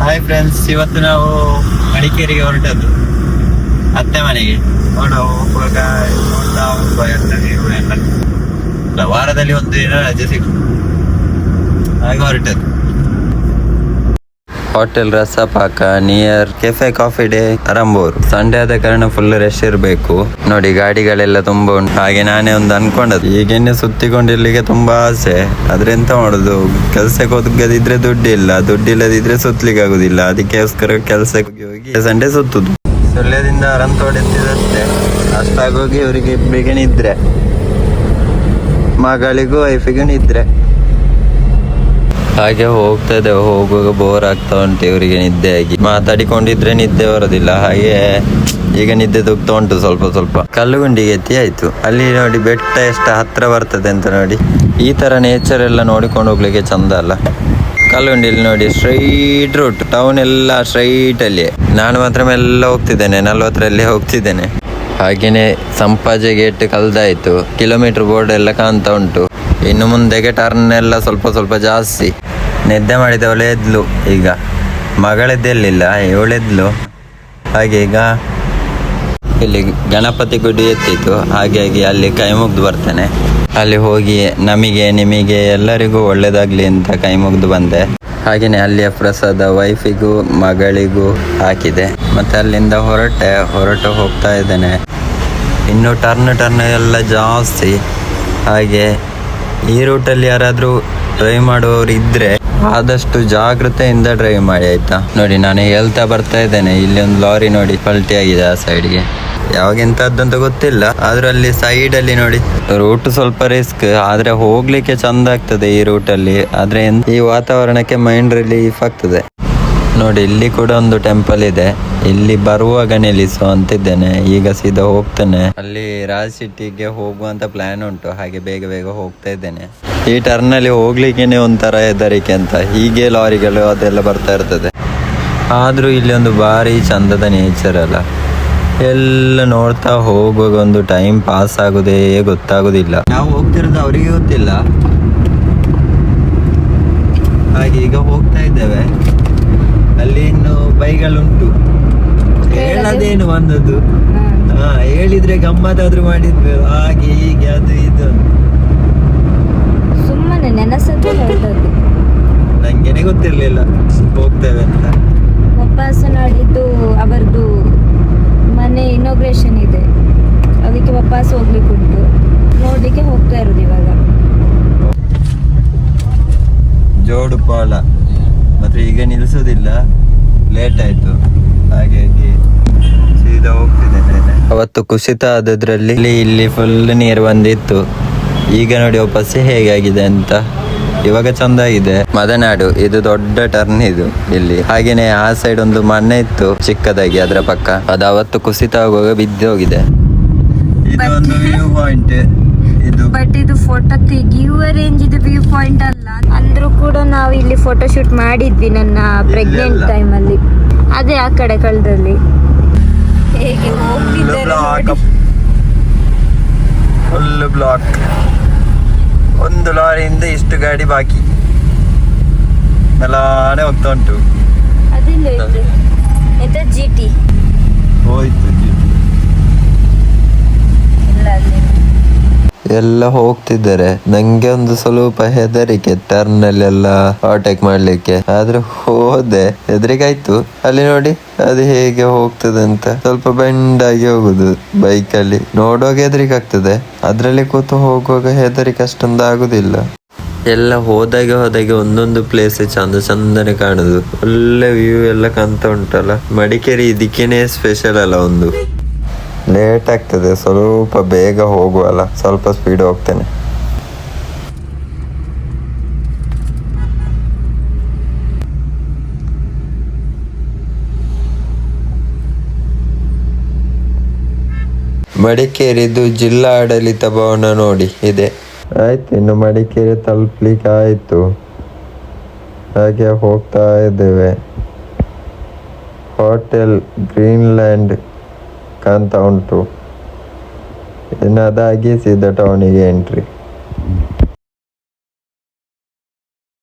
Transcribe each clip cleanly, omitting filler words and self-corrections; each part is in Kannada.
ಹಾಯ್ ಫ್ರೆಂಡ್ಸ್, ಇವತ್ತು ನಾವು ಮಡಿಕೇರಿಗೆ ಹೊರಟದ್ದು ಅತ್ತೆ ಮನೆಗೆ. ಹೋಗುವಾಗ ನೋಡ್ತಾ ಹೋಗುವ ಎಲ್ಲ ವಾರದಲ್ಲಿ ಒಂದು ದಿನ ರಜೆ ಸಿಗ್ತದೆ, ಹಾಗೆ ಹೊರಟದ್ದು. Hotel Rasapaka near cafe coffee day ಅರಂಬೋರ್. ಸಂಡೇ ಆದ ಕಾರಣ ಫುಲ್ ರಶ್ ಇರಬೇಕು ನೋಡಿ, ಗಾಡಿಗಳೆಲ್ಲ ತುಂಬಾ ಉಂಟು. ಹಾಗೆ ನಾನೇ ಒಂದು ಅನ್ಕೊಂಡದ್ದು, ಈಗೇನೆ ಸುತ್ತಿಕೊಂಡಿರ್ಲಿಕ್ಕೆ ತುಂಬಾ ಆಸೆ, ಆದ್ರೆ ಎಂತ ಮಾಡುದು, ಕೆಲ್ಸಕ್ಕೆ ಹೋಗದಿದ್ರೆ ದುಡ್ಡಿಲ್ಲದಿದ್ರೆ ಸುತ್ತಲಿಕ್ಕೆ ಆಗುದಿಲ್ಲ. ಅದಕ್ಕೋಸ್ಕರ ಕೆಲ್ಸಕ್ಕೆ ಹೋಗಿ ಸಂಡೇ ಸುತ್ತುದು. ಸುಳ್ಯದಿಂದ ಅರಂತೋಡ್ ಎತ್ತಿದಷ್ಟೇ, ಅಷ್ಟಾಗೋಗಿ ಇವರಿಗೆ ಇಬ್ಬರಿಗೆ ನಿದ್ರೆ, ಮಗಳಿಗೂ ವೈಫಿಗೂ ನಿದ್ರೆ. ಹಾಗೆ ಹೋಗುವಾಗ ಬೋರ್ ಆಗ್ತಾ ಉಂಟು ಇವರಿಗೆ, ನಿದ್ದೆ ಆಗಿ ಮಾತಾಡಿಕೊಂಡಿದ್ರೆ ನಿದ್ದೆ ಬರೋದಿಲ್ಲ. ಹಾಗೆ ಈಗ ನಿದ್ದೆ ತುಗ್ತಾ ಉಂಟು ಸ್ವಲ್ಪ. ಕಲ್ಲುಗುಂಡಿಗೆ ಎತ್ತಿ ಆಯ್ತು. ಅಲ್ಲಿ ನೋಡಿ ಬೆಟ್ಟ ಎಷ್ಟು ಹತ್ರ ಬರ್ತದೆ ಅಂತ ನೋಡಿ. ಈ ತರ ನೇಚರ್ ಎಲ್ಲ ನೋಡಿಕೊಂಡು ಹೋಗ್ಲಿಕ್ಕೆ ಚಂದ ಅಲ್ಲ. ಕಲ್ಲುಗುಂಡಿಯಲ್ಲಿ ನೋಡಿ ಸ್ಟ್ರೈಟ್ ರೂಟ್, ಟೌನ್ ಎಲ್ಲ ಸ್ಟ್ರೈಟ್ ಅಲ್ಲಿ. ನಾನು ಮಾತ್ರ ಮೆಲ್ಲ ಹೋಗ್ತಿದ್ದೇನೆ, 40ರಲ್ಲಿ ಹೋಗ್ತಿದ್ದೇನೆ. ಹಾಗೇನೆ ಸಂಪಾಜೆ ಗೇಟ್ ಕಲ್ದಾಯ್ತು, ಕಿಲೋಮೀಟರ್ ಬೋರ್ಡ್ ಎಲ್ಲ ಕಾಣ್ತಾ ಉಂಟು. ಇನ್ನು ಮುಂದೆಗೆ ಟರ್ನ್ ಎಲ್ಲ ಸ್ವಲ್ಪ ಜಾಸ್ತಿ. ನಿದ್ದೆ ಮಾಡಿದವಳೆ ಎದ್ಲು, ಈಗ ಮಗಳೆದ್ದೆಲ್ಲಿಲ್ಲ, ಇವಳೆದ್ಲು. ಹಾಗೆ ಈಗ ಇಲ್ಲಿ ಗಣಪತಿ ಗುಡಿ ಎತ್ತಿತ್ತು, ಹಾಗಾಗಿ ಅಲ್ಲಿ ಕೈ ಮುಗ್ದು ಬರ್ತೇನೆ. ಅಲ್ಲಿ ಹೋಗಿ ನಿಮಗೆ ಎಲ್ಲರಿಗೂ ಒಳ್ಳೇದಾಗ್ಲಿ ಅಂತ ಕೈ ಮುಗ್ದು ಬಂದೆ. ಹಾಗೆಯೇ ಅಲ್ಲಿಯ ಪ್ರಸಾದ ವೈಫಿಗೂ ಮಗಳಿಗೂ ಹಾಕಿದೆ. ಮತ್ತೆ ಅಲ್ಲಿಂದ ಹೊರಟು ಹೋಗ್ತಾ ಇದ್ದೇನೆ. ಇನ್ನು ಟರ್ನ್ ಎಲ್ಲ ಜಾಸ್ತಿ. ಹಾಗೆ ಈ ರೂಟಲ್ಲಿ ಯಾರಾದರೂ ಡ್ರೈವ್ ಮಾಡುವವರು ಇದ್ರೆ ಆದಷ್ಟು ಜಾಗ್ರತೆಯಿಂದ ಡ್ರೈವ್ ಮಾಡಿ, ಆಯ್ತಾ. ನೋಡಿ ನಾನು ಹೇಳ್ತಾ ಬರ್ತಾ ಇದ್ದೇನೆ, ಇಲ್ಲಿ ಒಂದು ಲಾರಿ ನೋಡಿ ಪಲ್ಟಿ ಆಗಿದೆ ಆ ಸೈಡ್ಗೆ. ಯಾವಾಗ ಎಂತದ್ದಂತ ಗೊತ್ತಿಲ್ಲ, ಆದ್ರೂ ಅಲ್ಲಿ ಸೈಡಲ್ಲಿ ನೋಡಿ ರೂಟ್ ಸ್ವಲ್ಪ ರಿಸ್ಕ್, ಆದ್ರೆ ಹೋಗ್ಲಿಕ್ಕೆ ಚಂದ ಆಗ್ತದೆ ಈ ರೂಟಲ್ಲಿ. ಆದ್ರೆ ಈ ವಾತಾವರಣಕ್ಕೆ ಮೈಂಡ್ ರಿಲೀಫ್ ಆಗ್ತದೆ. ನೋಡಿ ಇಲ್ಲಿ ಕೂಡ ಒಂದು ಟೆಂಪಲ್ ಇದೆ, ಇಲ್ಲಿ ಬರುವಾಗ ನಿಲ್ಲಿಸು ಅಂತಿದ್ದೇನೆ. ಈಗ ಸೀದಾ ಹೋಗ್ತೇನೆ. ಅಲ್ಲಿ ರಾಜ್ ಸಿಟಿಗೆ ಹೋಗುವಂತ ಪ್ಲಾನ್ ಉಂಟು, ಹಾಗೆ ಬೇಗ ಹೋಗ್ತಾ ಇದ್ದೇನೆ. ಈ ಟರ್ನಲ್ಲಿ ಹೋಗ್ಲಿಕ್ಕೇನೆ ಒಂಥರ ಹೆದರಿಕೆ ಅಂತ, ಹೀಗೆ ಲಾರಿಗಳು ಅದೆಲ್ಲ ಬರ್ತಾ ಇರ್ತದೆ. ಆದ್ರೂ ಇಲ್ಲಿ ಒಂದು ಭಾರಿ ಚಂದದ ನೇಚರ್ ಅಲ್ಲ, ಎಲ್ಲ ನೋಡ್ತಾ ಹೋಗುವಾಗ ಒಂದು ಟೈಮ್ ಪಾಸ್ ಆಗುದೇ ಗೊತ್ತಾಗುದಿಲ್ಲ. ನಾವು ಹೋಗ್ತಿರೋದು ಅವರಿಗೆ ಗೊತ್ತಿಲ್ಲ. ಹಾಗೆ ಈಗ ಹೋಗ್ತಾ ಇದ್ದೇವೆ. ಅಲ್ಲಿ ಇನ್ನು ಬೈಗಳುಂಟು, ಹೇಳದೇನು ಬಂದದ್ದು. ಹೇಳಿದ್ರೆ ಗಮ್ಮತ್ತಾದ್ರೂ ಮಾಡಿದ್ವಿ, ಹಾಗೆ ಹೀಗೆ ಅದು ಇದು ಸುಮ್ಮನೆ ನೆನಸದ್ದು ಹೇಳ್ದದ್ದು. ನಂಗೇನೆ ಗೊತ್ತಿರ್ಲಿಲ್ಲ ಹೋಗ್ತೇವೆ ಅಂತ. ವಾಪಸ್ ನಾಡಿದ್ದು ಅವರದ್ದು ಮನೆ ಇನಾಗ್ರೇಷನ್ ಇದೆ, ಅದಕ್ಕೆ ವಾಪಸ್ ಹೋಗ್ಲಿಕ್ಕೆ ಉಂಟು. ನೋಡ್ಲಿಕ್ಕೆ ಹೋಗ್ತಾ ಇರೋದು ಇವಾಗ. ಜೋಡು ಪಾಲ ಮತ್ತೆ ಈಗ ನಿಲ್ಸೋದಿಲ್ಲ, ಲೇಟ್ ಆಯ್ತು, ಹಾಗಾಗಿ ಸೀದಾ ಹೋಗ್ತಿದ್ದೇನೆ. ಅವತ್ತು ಕುಸಿತ ಆದದ್ರಲ್ಲಿ ಇಲ್ಲಿ ಫುಲ್ ನೀರು ಬಂದಿತ್ತು. ಈಗ ನೋಡಿ ವಾಪಸ್ ಹೇಗಾಗಿದೆ ಅಂತ. ಇವಾಗ ಚಂದ ಆಗಿದೆ. ಮದನಾಡು ಇದು ದೊಡ್ಡ ಟರ್ನ್ ಇದು ಇಲ್ಲಿ. ಹಾಗೇನೆ ಆ ಸೈಡ್ ಒಂದು ಮನೆ ಇತ್ತು ಚಿಕ್ಕದಾಗಿ, ಅದರ ಪಕ್ಕ ಅದು ಅವತ್ತು ಕುಸಿತ ಆಗುವಾಗ ಬಿದ್ದು ಹೋಗಿದೆ. ಇದು ಒಂದು ವ್ಯೂ ಪಾಯಿಂಟ್ ಇದು. ಬಟ್ ಇದು ಫೋಟೋ ತೆಗಿಯುವ ರೇಂಜ್ ಇದು ವ್ಯೂ ಪಾಯಿಂಟ್ ಅಲ್ಲ. ಅಂದ್ರೂ ಕೂಡ ನಾವು ಇಲ್ಲಿ ಫೋಟೋ ಶೂಟ್ ಮಾಡಿದ್ವಿ ನನ್ನ ಪ್ರೆಗ್ನೆಂಟ್ ಟೈಮ್ ಅಲ್ಲಿ. ಅದೇ ಆ ಕಡೆ ಕಳೆದಲ್ಲಿ ಹೇಗೆ ಹೋಗ್ತಿದ್ದಾರೆ. Full block. ಒಂದು ಲಾರಿಯಿಂದ ಇಷ್ಟು ಗಾಡಿ ಬಾಕಿ ಎಲ್ಲಾನೇ ಹೋಗ್ತಾ ಉಂಟು. ಅದಿಲ್ಲ ಎಂತ GT ಹೋಯ್ತು ಇಲ್ಲ ಅಲ್ಲಿ ಎಲ್ಲ ಹೋಗ್ತಿದ್ದಾರೆ. ನಂಗೆ ಒಂದು ಸ್ವಲ್ಪ ಹೆದರಿಕೆ ಟರ್ನ್ ಅಲ್ಲೆಲ್ಲ ಓವರ್ಟೇಕ್ ಮಾಡ್ಲಿಕ್ಕೆ, ಆದ್ರೆ ಹೋದೆ, ಹೆದರಿಕೆ ಆಯ್ತು. ಅಲ್ಲಿ ನೋಡಿ ಅದು ಹೇಗೆ ಹೋಗ್ತದೆ ಅಂತ. ಸ್ವಲ್ಪ ಬೆಂಡ್ ಆಗಿ ಹೋಗುದು ಬೈಕಲ್ಲಿ, ನೋಡುವಾಗ ಹೆದರಿಕೆ ಆಗ್ತದೆ. ಅದ್ರಲ್ಲಿ ಕೂತು ಹೋಗುವಾಗ ಹೆದರಿಕೆ ಅಷ್ಟೊಂದು ಆಗುದಿಲ್ಲ. ಎಲ್ಲ ಹೋದಾಗೆ ಒಂದೊಂದು ಪ್ಲೇಸ್ ಚಂದನೆ ಕಾಣುದು, ಒಳ್ಳೆ ವ್ಯೂ ಎಲ್ಲ ಕಾಣ್ತಾ ಉಂಟಲ್ಲ. ಮಡಿಕೇರಿ ಇದಕ್ಕೇನೆ ಸ್ಪೆಷಲ್ ಅಲ್ಲ. ಒಂದು ಲೇಟ್ ಆಗ್ತದೆ, ಸ್ವಲ್ಪ ಬೇಗ ಹೋಗುವಲ್ಲ, ಸ್ವಲ್ಪ ಸ್ಪೀಡ್ ಹೋಗ್ತೇನೆ. ಮಡಿಕೇರಿದು ಜಿಲ್ಲಾ ಆಡಳಿತ ಭವನ ನೋಡಿ ಇದೆ. ಆಯ್ತು, ಇನ್ನು ಮಡಿಕೇರಿ ತಲುಪಲಿಕ್ಕೆ ಆಯ್ತು. ಹಾಗೆ ಹೋಗ್ತಾ ಇದ್ದೇವೆ. ಹೋಟೆಲ್ ಗ್ರೀನ್ಲ್ಯಾಂಡ್ ಕಾಣ್ತಾ ಉಂಟು. ಇನ್ನು ಅದಾಗಿ ಸೀದಾ ಟೌನಿಗೆ ಎಂಟ್ರಿ.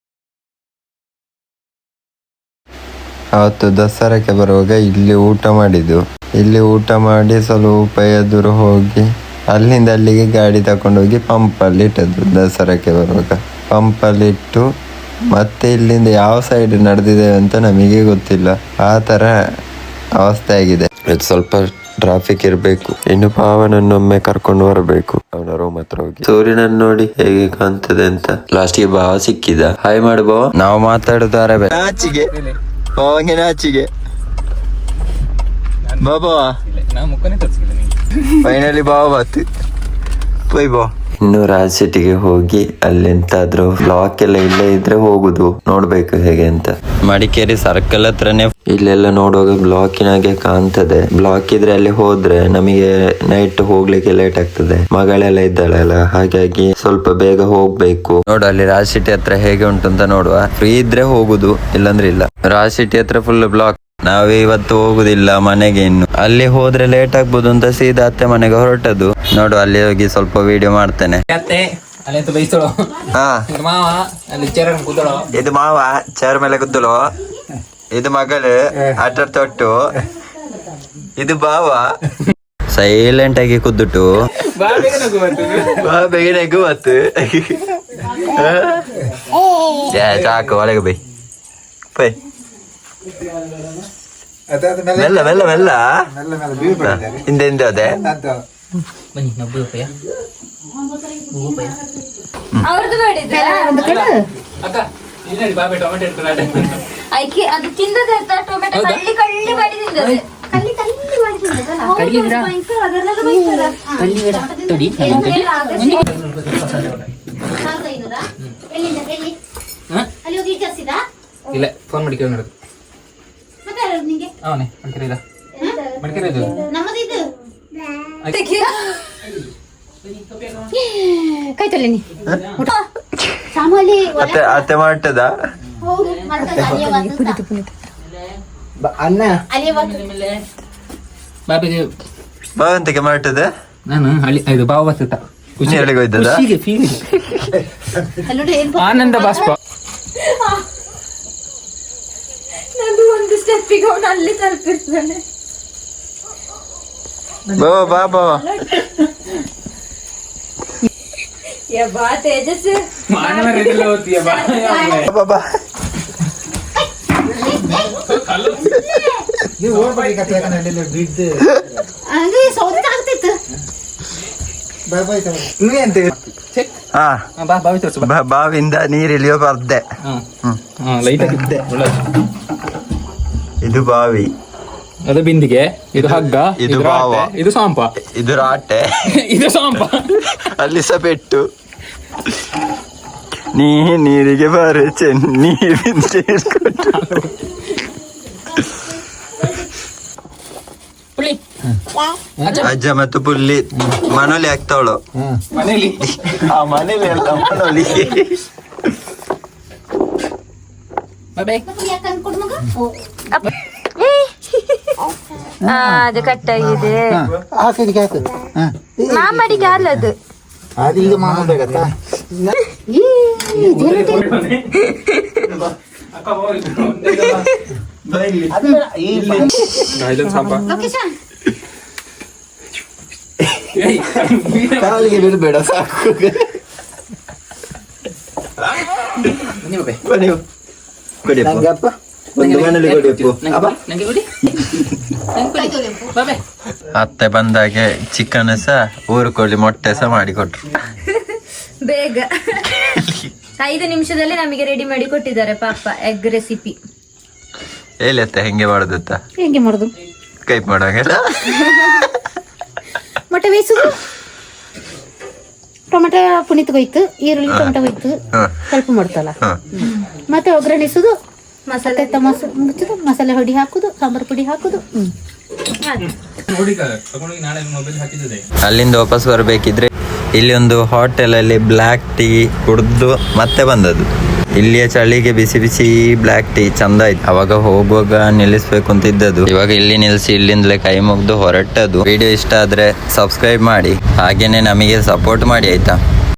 ಅವತ್ತು ದಸರಾಕ್ಕೆ ಬರುವಾಗ ಇಲ್ಲಿ ಊಟ ಮಾಡಿದ್ದು. ಇಲ್ಲಿ ಊಟ ಮಾಡಿ ಸ್ವಲ್ಪ ಎದುರು ಹೋಗಿ ಅಲ್ಲಿಂದ ಅಲ್ಲಿಗೆ ಗಾಡಿ ತಕೊಂಡೋಗಿ ಪಂಪಲ್ಲಿ ಇಟ್ಟದ್ದು. ದಸರಾಕ್ಕೆ ಬರುವಾಗ ಪಂಪಲ್ಲಿ ಇಟ್ಟು ಮತ್ತೆ ಇಲ್ಲಿಂದ ಯಾವ ಸೈಡ್ ನಡೆದಿದ್ದೇವೆ ಅಂತ ನಮಗೆ ಗೊತ್ತಿಲ್ಲ. ಆ ಥರ ಅವಸ್ಥೆ ಆಗಿದೆ. ಸ್ವಲ್ಪ ಟ್ರಾಫಿಕ್ ಇರಬೇಕು. ಇನ್ನು ಭಾವನನ್ನೊಮ್ಮೆ ಕರ್ಕೊಂಡು ಬರಬೇಕು ಅವನ ರೂಮ್ ಹತ್ರ ಹೋಗಿ. ಸೂರ್ಯನನ್ನು ನೋಡಿ ಹೇಗೆ ಕಾಣ್ತದೆ ಅಂತ. ಲಾಸ್ಟ್ಗೆ ಭಾವ ಸಿಕ್ಕಿದ. ಹಾಯ್ ಮಾಡು ಭಾವ. ನಾವು ಮಾತಾಡುತ್ತಾರೆ ನಾಚಿಗೆ ನಾಚಿಗೆ ಬಾಬಾ ಫೈನಲಿ ಭಾವ ಬಾತು ಪೋಯ್ ಬಾ. ಇನ್ನು ರಾಜ್ ಸಿಟಿಗೆ ಹೋಗಿ ಅಲ್ಲೆಂತಾದ್ರೂ ಬ್ಲಾಕ್ ಎಲ್ಲ ಇಲ್ಲೇ ಇದ್ರೆ ಹೋಗುದು, ನೋಡ್ಬೇಕು ಹೇಗೆ ಅಂತ. ಮಡಿಕೇರಿ ಸರ್ಕಲ್ ಹತ್ರನೇ ಇಲ್ಲೆಲ್ಲ ನೋಡುವಾಗ ಬ್ಲಾಕಿನಾಗೆ ಕಾಣ್ತದೆ. ಬ್ಲಾಕ್ ಇದ್ರೆ ಅಲ್ಲಿ ಹೋದ್ರೆ ನಮಗೆ ನೈಟ್ ಹೋಗ್ಲಿಕ್ಕೆ ಲೇಟ್ ಆಗ್ತದೆ. ಮಗಳೆಲ್ಲ ಇದ್ದಾಳಲ್ಲ, ಹಾಗಾಗಿ ಸ್ವಲ್ಪ ಬೇಗ ಹೋಗ್ಬೇಕು. ನೋಡು ಅಲ್ಲಿ ರಾಜ್ ಸಿಟಿ ಹತ್ರ ಹೇಗೆ ಉಂಟು ಅಂತ ನೋಡುವ. ಫ್ರೀ ಇದ್ರೆ ಹೋಗುದು, ಇಲ್ಲಾಂದ್ರೆ ಇಲ್ಲ. ರಾಜ್ ಸಿಟಿ ಹತ್ರ ಫುಲ್ ಬ್ಲಾಕ್. ನಾವೇ ಇವತ್ತು ಹೋಗುದಿಲ್ಲ ಮನೆಗೆ. ಇನ್ನು ಅಲ್ಲಿ ಹೋದ್ರೆ ಲೇಟ್ ಆಗ್ಬೋದು ಅಂತ ಸೀದಾ ಅತ್ತೆ ಮನೆಗೆ ಹೊರಟದು. ನೋಡು ಅಲ್ಲಿ ಹೋಗಿ ಸ್ವಲ್ಪ ವಿಡಿಯೋ ಮಾಡ್ತೇನೆ. ಇದು ಮಾವ ಚೇರ್ ಮೇಲೆ ಕೂದಲು, ಇದು ಮಗಳು ಆಟ ತೊಟ್ಟು, ಇದು ಬಾವ ಸೈಲೆಂಟ್ ಆಗಿ ಕೂದ್ದುಟ್ಟು ಬೇಗ ನಗುವತ್ತು. ಸಾಕು ಒಳಗೆ ಬೈ ಬೈ. ಮೆಲ್ಲ ಮೆಲ್ಲ ಮೆಲ್ಲ ಹಿಂದೆ ಹಿಂದೆ ಅದೇ ಅದು ತಿಂದದ ಟೊಮೆಟೊ ಕಳ್ಳಿ ಕಳ್ಳಿ ಮಾಡಿ ತಿಂದದೆ. ಕಳ್ಳಿ ಕಳ್ಳಿ ಮಾಡಿ ಇಲ್ಲ ಫೋನ್ ಮಾಡಿ ಕೇಳಿ ನೋಡು. ಅವನೇ ಮಡಿಕೇರಿದ ಮಡಿಕೇರಿದು ಕೈ ತೊಲೆ ನೀ ಅತ್ತೆ ಮಾಡ್ತದ ಅನ್ನ ಬಾಬಿಗೆ ಬಾವಂತಿಗೆ ಮಾಡ್ತದ. ನಾನು ಹಳ್ಳಿ ಇದು ಬಾವ ಬರ್ತದ ಖುಷಿ ಹೇಳಿಗೆ ಹೋಯ್ತದ. ಆನಂದ ಬಾಷ್ಪ. ನಂದು ಒಂದು ಸ್ಟೆಪ್ಪಿಗೆ ಅವನು ಅಲ್ಲಿ ತಲುಪಿರ್ತಾನೆ. ಬಾವ ಬಾ ಬಾವ ಬಾ ತೇಜಸ್ ಬಾಬಾ. ಬಾವಿಂದ ನೀರಿಳಿಯೋ ಬರ್ದೆ. ಇದು ಬಾವಿ, ಅದು ಬಿಂದಿಗೆ, ಇದು ಹಗ್ಗ, ಇದು ಬಾವ, ಇದು ಸಾಂಪ, ಇದು ರಾಟೆ, ಇದು ಸಾಂಪ. ಅಲ್ಲಿ ಸಹ ಪೆಟ್ಟು. ನೀರಿಗೆ ಬಾರೆ ನೀರಿಂದ ಅಜ್ಜ ಮತ್ತು ಪುಲ್ಲಿ ಮನೋಲಿ ಆಗ್ತಾವಳು ಮನೇಲಿ. ಆ ಮನೇಲಿ ಅಲ್ಲ ಮನೋಲಿ. ಅದು ಕಟ್ಟಾಗಿದೆ. ಮಾಮಡಿಗೆ ಅಲ್ಲದು ಈಗ ಮಾಮ ಬೇಕತ್ತ ಕಾಲಿಗೆ ಬಿಡಬೇಡ ಸಾಕು. ಕೊಡಿಯಪ್ಪ ಒಂದು ಮನೇಲಿ ಅತ್ತೆ ಬಂದಾಗೆ ಚಿಕನ್ ಸಹ ಊರು ಕೋಳಿ ಮೊಟ್ಟೆ ಸಹ ಮಾಡಿಕೊಟ್ರು. ಬೇಗ 5 ನಿಮಿಷದಲ್ಲಿ ನಮಗೆ ರೆಡಿ ಮಾಡಿ ಕೊಟ್ಟಿದ್ದಾರೆ ಪಾಪ ಎಗ್ ರೆಸಿಪಿ. ಹೇಳತ್ತೆ ಹೆಂಗೆ ಮಾಡುದತ್ತ? ಹೆಂಗೆ ಮಾಡುದು? ಕೈ ಮಾಡೋಂಗಿಲ್ಲ. ಮೊಟ್ಟೆ ಬೇಯಿಸುದು, ಟೊಮೆಟೊ ಪುನಿತ್ಗೋಯ್ತು, ಈರುಳ್ಳಿ ಟೊಮೆಟೊ ಹೋಯ್ತು, ಸ್ವಲ್ಪ ಮಾಡ್ತಲ್ಲ, ಮತ್ತೆ ಒಗ್ಗರಣಿಸುದು, ಮಸಾಲೆ ಮುಚ್ಚುದು, ಮಸಾಲೆ ಹೊಡಿ ಹಾಕುದು, ಸಾಂಬಾರು ಪುಡಿ ಹಾಕುದು. ಅಲ್ಲಿಂದ ವಾಪಸ್ ಬರ್ಬೇಕಿದ್ರೆ ಇಲ್ಲಿ ಒಂದು ಹೋಟೆಲ್ ಅಲ್ಲಿ ಬ್ಲ್ಯಾಕ್ ಟೀ ಕುಡ್ದು ಮತ್ತೆ ಬಂದದ್ದು. ಇಲ್ಲಿಯ ಚಳಿಗೆ ಬಿಸಿ ಬಿಸಿ ಬ್ಲ್ಯಾಕ್ ಟೀ ಚಂದ ಆಯ್ತು. ಅವಾಗ ಹೋಗುವಾಗ ನಿಲ್ಲಿಸ್ಬೇಕು ಅಂತ ಇದ್ದದ್ದು, ಇವಾಗ ಇಲ್ಲಿ ನಿಲ್ಸಿ ಇಲ್ಲಿಂದಲೇ ಕೈ ಮುಗ್ದು ಹೊರಟದ್ದು. ವಿಡಿಯೋ ಇಷ್ಟ ಆದ್ರೆ ಸಬ್ಸ್ಕ್ರೈಬ್ ಮಾಡಿ, ಹಾಗೇನೆ ನಮಗೆ ಸಪೋರ್ಟ್ ಮಾಡಿ ಆಯ್ತಾ.